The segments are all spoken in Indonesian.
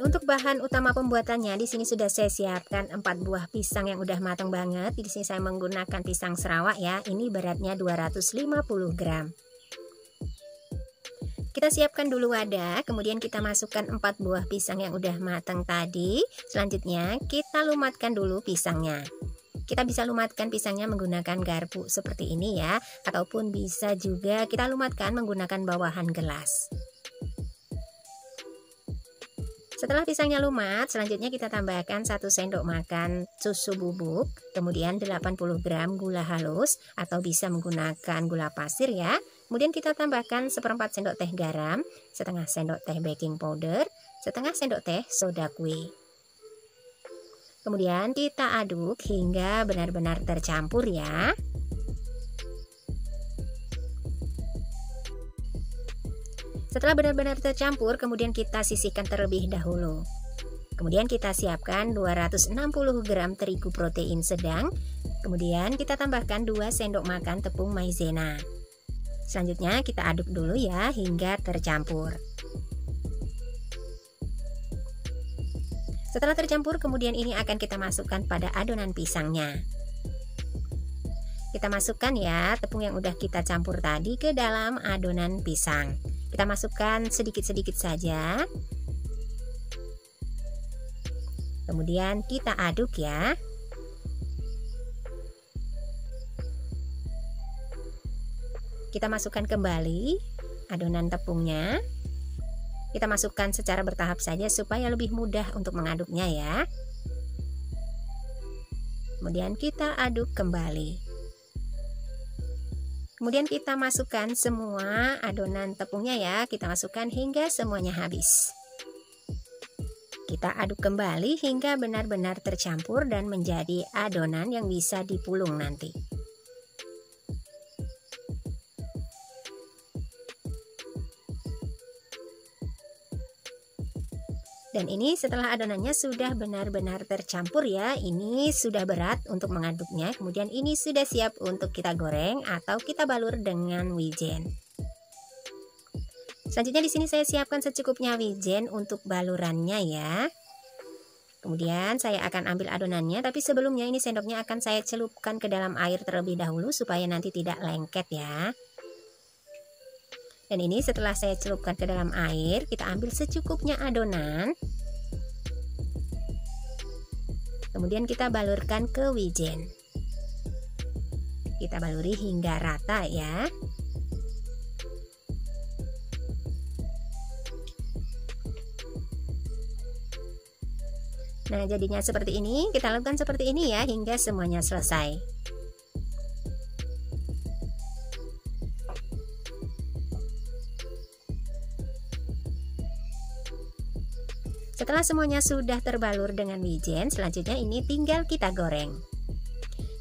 untuk bahan utama pembuatannya di sini sudah saya siapkan 4 buah pisang yang udah matang banget. Di sini saya menggunakan pisang Sarawak ya. Ini beratnya 250 gram. Kita siapkan dulu wadah, kemudian kita masukkan 4 buah pisang yang udah matang tadi. Selanjutnya kita lumatkan dulu pisangnya. Kita bisa lumatkan pisangnya menggunakan garpu seperti ini ya, ataupun bisa juga kita lumatkan menggunakan bawahan gelas. Setelah pisangnya lumat, selanjutnya kita tambahkan 1 sendok makan susu bubuk, kemudian 80 gram gula halus atau bisa menggunakan gula pasir ya. Kemudian kita tambahkan 1/4 sendok teh garam, setengah sendok teh baking powder, setengah sendok teh soda kue. Kemudian kita aduk hingga benar-benar tercampur ya. Setelah benar-benar tercampur, kemudian kita sisihkan terlebih dahulu. Kemudian kita siapkan 260 gram terigu protein sedang. Kemudian kita tambahkan 2 sendok makan tepung maizena. Selanjutnya kita aduk dulu ya hingga tercampur. Setelah tercampur, kemudian ini akan kita masukkan pada adonan pisangnya. Kita masukkan ya tepung yang udah kita campur tadi ke dalam adonan pisang. Kita masukkan sedikit-sedikit saja. Kemudian kita aduk ya. Kita masukkan kembali adonan tepungnya. Kita masukkan secara bertahap saja supaya lebih mudah untuk mengaduknya ya. Kemudian kita aduk kembali. Kemudian kita masukkan semua adonan tepungnya ya. Kita masukkan hingga semuanya habis. Kita aduk kembali hingga benar-benar tercampur dan menjadi adonan yang bisa dipulung nanti. Dan ini setelah adonannya sudah benar-benar tercampur ya, ini sudah berat untuk mengaduknya. Kemudian ini sudah siap untuk kita goreng atau kita balur dengan wijen. Selanjutnya di sini saya siapkan secukupnya wijen untuk balurannya ya. Kemudian saya akan ambil adonannya, tapi sebelumnya ini sendoknya akan saya celupkan ke dalam air terlebih dahulu supaya nanti tidak lengket ya. Dan ini setelah saya celupkan ke dalam air, kita ambil secukupnya adonan. Kemudian kita balurkan ke wijen. Kita baluri hingga rata ya. Nah, jadinya seperti ini. Kita lakukan seperti ini ya hingga semuanya selesai. Setelah semuanya sudah terbalur dengan wijen, selanjutnya ini tinggal kita goreng.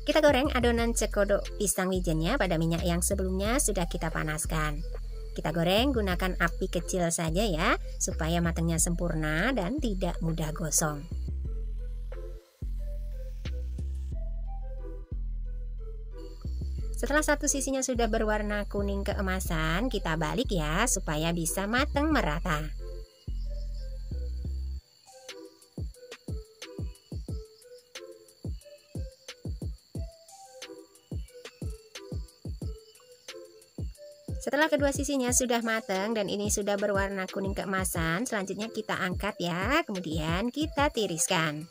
Kita goreng adonan cekodok pisang wijennya pada minyak yang sebelumnya sudah kita panaskan. Kita goreng gunakan api kecil saja ya, supaya matangnya sempurna dan tidak mudah gosong. Setelah satu sisinya sudah berwarna kuning keemasan, kita balik ya, supaya bisa matang merata. Setelah kedua sisinya sudah matang dan ini sudah berwarna kuning keemasan, selanjutnya kita angkat ya, kemudian kita tiriskan.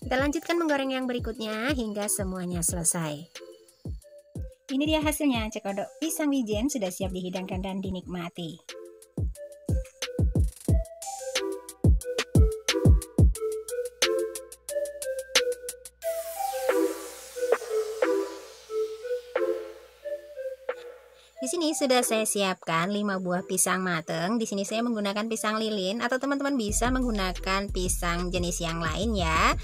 Kita lanjutkan menggoreng yang berikutnya hingga semuanya selesai. Ini dia hasilnya, cekodok pisang wijen sudah siap dihidangkan dan dinikmati. Di sini sudah saya siapkan 5 buah pisang mateng. Di sini saya menggunakan pisang lilin atau teman-teman bisa menggunakan pisang jenis yang lain ya.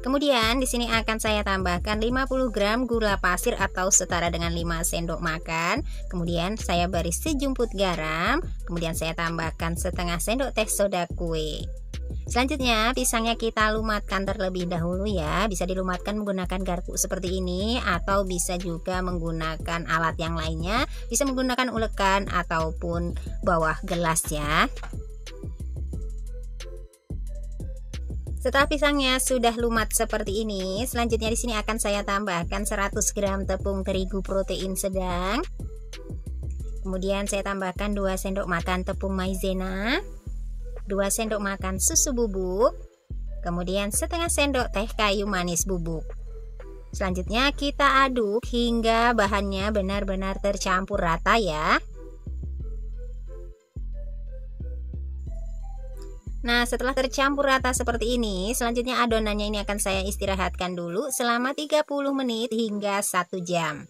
Kemudian di sini akan saya tambahkan 50 gram gula pasir atau setara dengan 5 sendok makan. Kemudian saya beri sejumput garam. Kemudian saya tambahkan setengah sendok teh soda kue. Selanjutnya pisangnya kita lumatkan terlebih dahulu ya. Bisa dilumatkan menggunakan garpu seperti ini, atau bisa juga menggunakan alat yang lainnya. Bisa menggunakan ulekan ataupun bawah gelas ya. Setelah pisangnya sudah lumat seperti ini, selanjutnya di sini akan saya tambahkan 100 gram tepung terigu protein sedang. Kemudian saya tambahkan 2 sendok makan tepung maizena, 2 sendok makan susu bubuk, kemudian setengah sendok teh kayu manis bubuk. Selanjutnya kita aduk hingga bahannya benar-benar tercampur rata ya. Nah, setelah tercampur rata seperti ini, selanjutnya adonannya ini akan saya istirahatkan dulu selama 30 menit hingga 1 jam.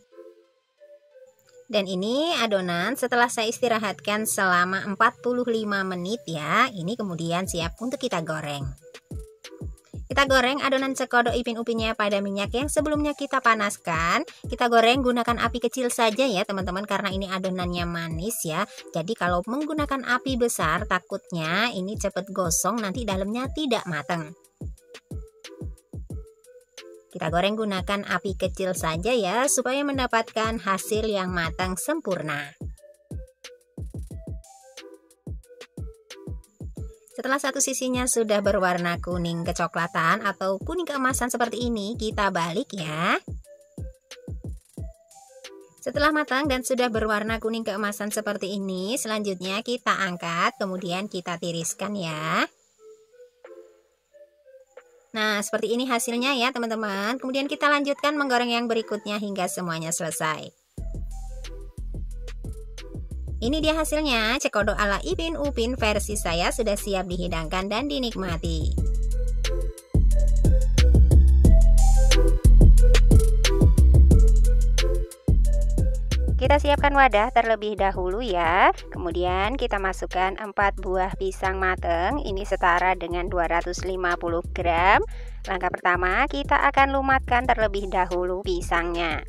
Dan ini adonan setelah saya istirahatkan selama 45 menit ya. Ini kemudian siap untuk kita goreng. Kita goreng adonan cekodok ipin upinnya pada minyak yang sebelumnya kita panaskan. Kita goreng gunakan api kecil saja ya teman-teman, karena ini adonannya manis ya. Jadi kalau menggunakan api besar takutnya ini cepat gosong, nanti dalamnya tidak matang. Kita goreng gunakan api kecil saja ya, supaya mendapatkan hasil yang matang sempurna. Setelah satu sisinya sudah berwarna kuning kecoklatan atau kuning keemasan seperti ini, kita balik ya. Setelah matang dan sudah berwarna kuning keemasan seperti ini, selanjutnya kita angkat, kemudian kita tiriskan ya. Nah, seperti ini hasilnya ya teman-teman. Kemudian kita lanjutkan menggoreng yang berikutnya hingga semuanya selesai. Ini dia hasilnya, cekodok ala Ipin Upin versi saya sudah siap dihidangkan dan dinikmati. Kita siapkan wadah terlebih dahulu ya. Kemudian kita masukkan 4 buah pisang mateng. Ini setara dengan 250 gram. Langkah pertama, kita akan lumatkan terlebih dahulu pisangnya.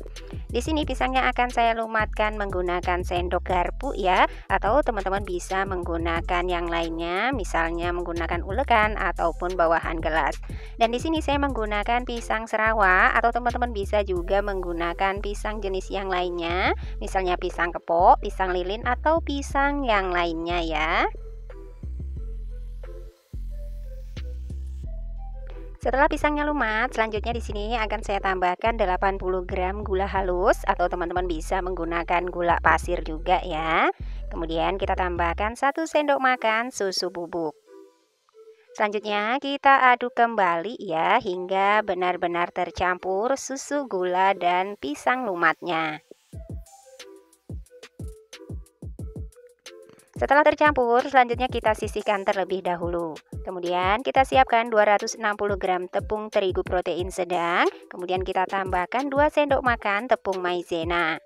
Di sini pisangnya akan saya lumatkan menggunakan sendok garpu ya, atau teman-teman bisa menggunakan yang lainnya, misalnya menggunakan ulekan ataupun bawahan gelas. Dan di sini saya menggunakan pisang Sarawak, atau teman-teman bisa juga menggunakan pisang jenis yang lainnya, misalnya pisang kepok, pisang lilin, atau pisang yang lainnya ya. Setelah pisangnya lumat, selanjutnya di sini akan saya tambahkan 80 gram gula halus, atau teman-teman bisa menggunakan gula pasir juga ya. Kemudian kita tambahkan 1 sendok makan susu bubuk. Selanjutnya kita aduk kembali ya hingga benar-benar tercampur susu, gula, dan pisang lumatnya. Setelah tercampur, selanjutnya kita sisihkan terlebih dahulu. Kemudian kita siapkan 260 gram tepung terigu protein sedang. Kemudian kita tambahkan 2 sendok makan tepung maizena.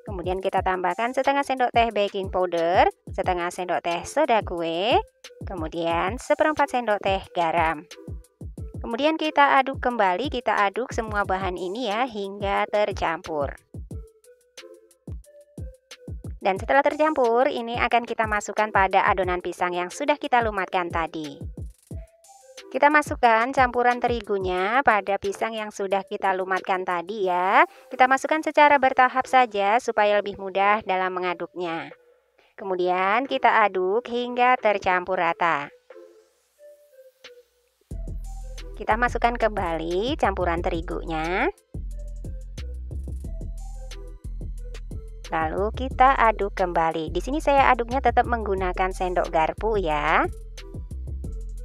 Kemudian kita tambahkan setengah sendok teh baking powder, setengah sendok teh soda kue, kemudian seperempat sendok teh garam. Kemudian kita aduk kembali, kita aduk semua bahan ini ya hingga tercampur. Dan setelah tercampur, ini akan kita masukkan pada adonan pisang yang sudah kita lumatkan tadi. Kita masukkan campuran terigunya pada pisang yang sudah kita lumatkan tadi ya. Kita masukkan secara bertahap saja supaya lebih mudah dalam mengaduknya. Kemudian kita aduk hingga tercampur rata. Kita masukkan kembali campuran terigunya. Lalu kita aduk kembali. Di sini saya aduknya tetap menggunakan sendok garpu ya.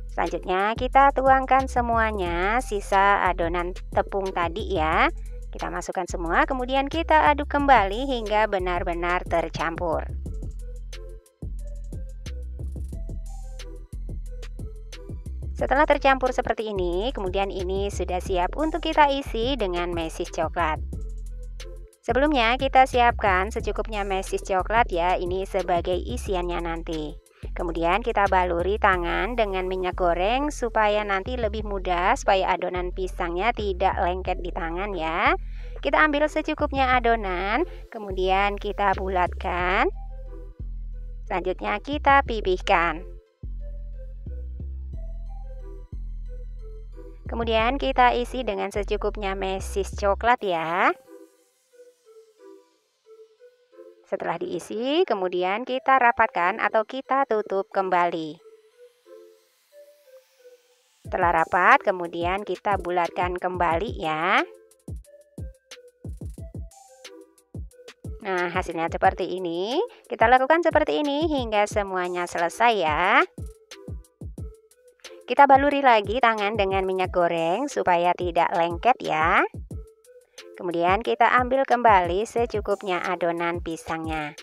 Selanjutnya kita tuangkan semuanya sisa adonan tepung tadi ya. Kita masukkan semua, kemudian kita aduk kembali hingga benar-benar tercampur. Setelah tercampur seperti ini, kemudian ini sudah siap untuk kita isi dengan mesis coklat. Sebelumnya kita siapkan secukupnya mesis coklat ya, ini sebagai isiannya nanti. Kemudian kita baluri tangan dengan minyak goreng supaya nanti lebih mudah, supaya adonan pisangnya tidak lengket di tangan ya. Kita ambil secukupnya adonan, kemudian kita bulatkan. Selanjutnya kita pipihkan. Kemudian kita isi dengan secukupnya mesis coklat ya. Setelah diisi, kemudian kita rapatkan atau kita tutup kembali. Setelah rapat, kemudian kita bulatkan kembali ya. Nah, hasilnya seperti ini. Kita lakukan seperti ini hingga semuanya selesai ya. Kita baluri lagi tangan dengan minyak goreng supaya tidak lengket ya. Kemudian kita ambil kembali secukupnya adonan pisangnya.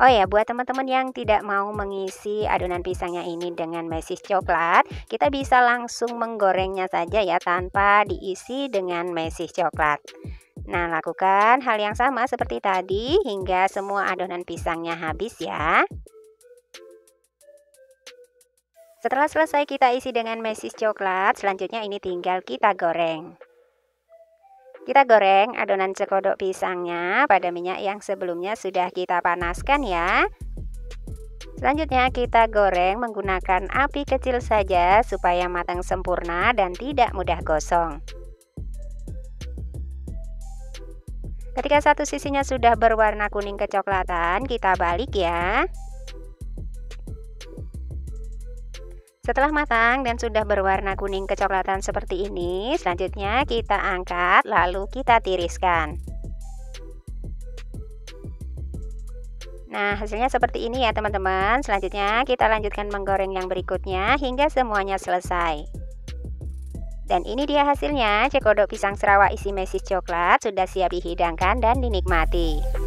Oh ya, buat teman-teman yang tidak mau mengisi adonan pisangnya ini dengan mesis coklat, kita bisa langsung menggorengnya saja ya tanpa diisi dengan mesis coklat. Nah, lakukan hal yang sama seperti tadi hingga semua adonan pisangnya habis ya. Setelah selesai kita isi dengan mesis coklat, selanjutnya ini tinggal kita goreng. Kita goreng adonan cekodok pisangnya pada minyak yang sebelumnya sudah kita panaskan ya. Selanjutnya kita goreng menggunakan api kecil saja supaya matang sempurna dan tidak mudah gosong. Ketika satu sisinya sudah berwarna kuning kecoklatan, kita balik ya. Setelah matang dan sudah berwarna kuning kecoklatan seperti ini, selanjutnya kita angkat lalu kita tiriskan. Nah, hasilnya seperti ini ya teman-teman. Selanjutnya kita lanjutkan menggoreng yang berikutnya hingga semuanya selesai. Dan ini dia hasilnya, cekodok pisang Sarawak isi mesis coklat sudah siap dihidangkan dan dinikmati.